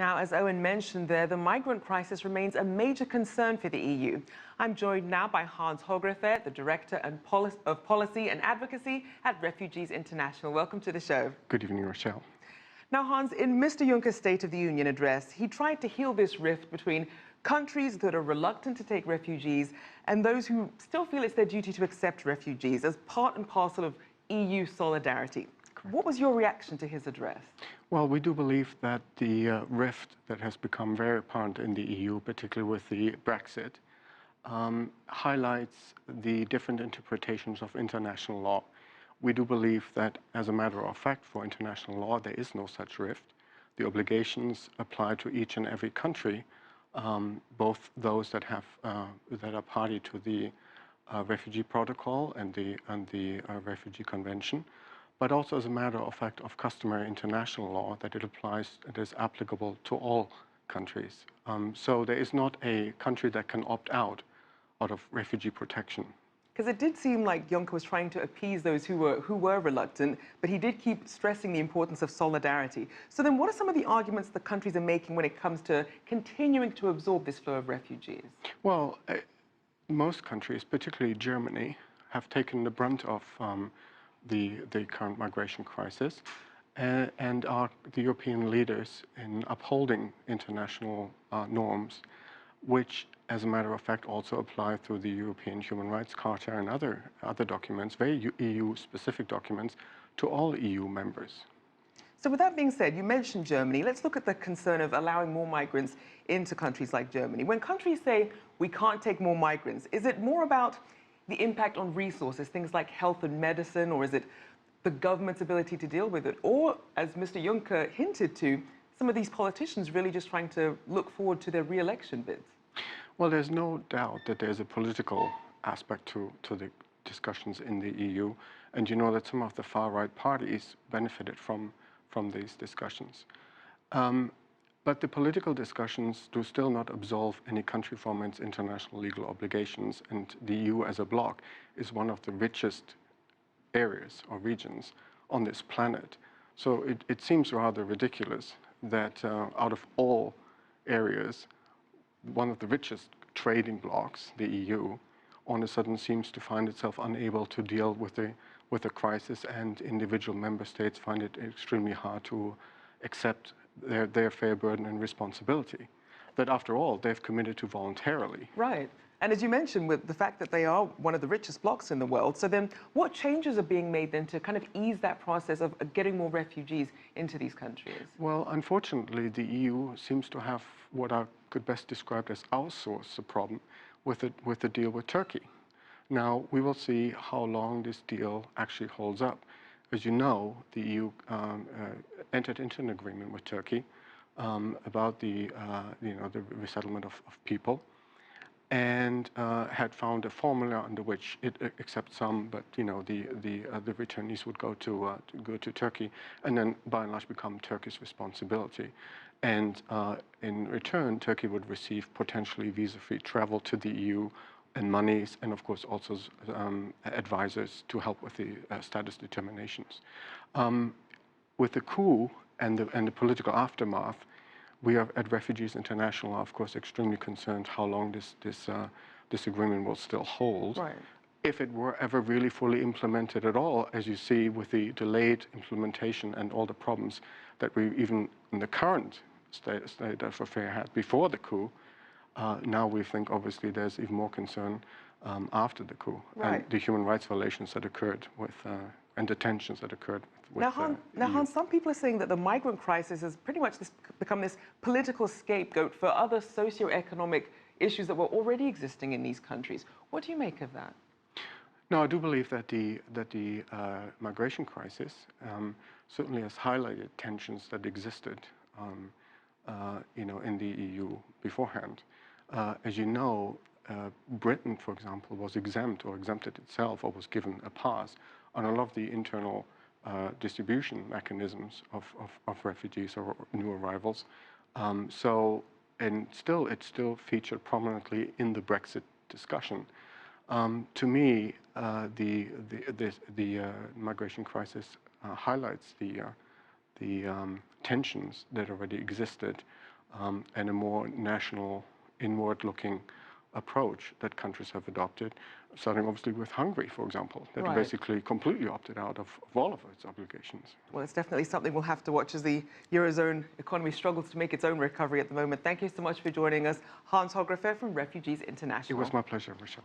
Now, as Owen mentioned there, the migrant crisis remains a major concern for the EU. I'm joined now by Hans Hogrefe, the Director of Policy and Advocacy at Refugees International. Welcome to the show. Good evening, Rachelle. Now, Hans, in Mr. Juncker's State of the Union address, he tried to heal this rift between countries that are reluctant to take refugees and those who still feel it's their duty to accept refugees as part and parcel of EU solidarity. What was your reaction to his address? Well, we do believe that the rift that has become very apparent in the EU, particularly with the Brexit, highlights the different interpretations of international law. We do believe that, as a matter of fact, for international law, there is no such rift. The obligations apply to each and every country, both those that are party to the Refugee Protocol and the Refugee Convention, but also as a matter of fact of customary international law that it is applicable to all countries. So there is not a country that can opt out of refugee protection. Because it did seem like Juncker was trying to appease those who were reluctant, but he did keep stressing the importance of solidarity. So then what are some of the arguments the countries are making when it comes to continuing to absorb this flow of refugees? Well, most countries, particularly Germany, have taken the brunt of the current migration crisis and are the European leaders in upholding international norms, which, as a matter of fact, also apply through the European Human Rights Charter and other documents, very EU-specific documents, to all EU members. So with that being said, you mentioned Germany. Let's look at the concern of allowing more migrants into countries like Germany. When countries say we can't take more migrants, is it more about the impact on resources, things like health and medicine, or is it the government's ability to deal with it? Or, as Mr. Juncker hinted to, some of these politicians really just trying to look forward to their re-election bids? Well, there's no doubt that there's a political aspect to the discussions in the EU, and you know that some of the far-right parties benefited from these discussions. But the political discussions do still not absolve any country from its international legal obligations, and the EU as a bloc is one of the richest areas or regions on this planet. So it seems rather ridiculous that out of all areas, one of the richest trading blocs, the EU, on a sudden seems to find itself unable to deal with the crisis, and individual member states find it extremely hard to accept their fair burden and responsibility that, after all, they've committed to voluntarily. Right. And as you mentioned, with the fact that they are one of the richest blocs in the world, so then what changes are being made then to kind of ease that process of getting more refugees into these countries? Well, unfortunately, the EU seems to have what I could best describe as outsourced the problem with the deal with Turkey. Now, we will see how long this deal actually holds up. As you know, the EU entered into an agreement with Turkey about the resettlement of people, and had found a formula under which it accepts some, but the returnees would go to Turkey, and then by and large become Turkey's responsibility. And in return, Turkey would receive potentially visa-free travel to the EU, and monies, and of course also advisors to help with the status determinations. With the coup and the political aftermath, we are at Refugees International are of course extremely concerned how long this agreement will still hold. Right. If it were ever really fully implemented at all, as you see with the delayed implementation and all the problems that we even in the current state of affairs had before the coup, now we think obviously there's even more concern after the coup, right, and the human rights violations that occurred with and the tensions that occurred with now, Hans, some people are saying that the migrant crisis has pretty much become this political scapegoat for other socioeconomic issues that were already existing in these countries. What do you make of that? No, I do believe that the migration crisis certainly has highlighted tensions that existed, in the EU beforehand. As you know, Britain, for example, was exempted itself, or was given a pass on a lot of the internal distribution mechanisms of refugees or new arrivals. And it still featured prominently in the Brexit discussion. To me, the migration crisis highlights the tensions that already existed and a more national, inward-looking approach that countries have adopted, starting obviously with Hungary, for example, that Right. basically completely opted out of all of its obligations. Well, it's definitely something we'll have to watch as the Eurozone economy struggles to make its own recovery at the moment. Thank you so much for joining us, Hans Hogrefe from Refugees International. It was my pleasure, Rachelle.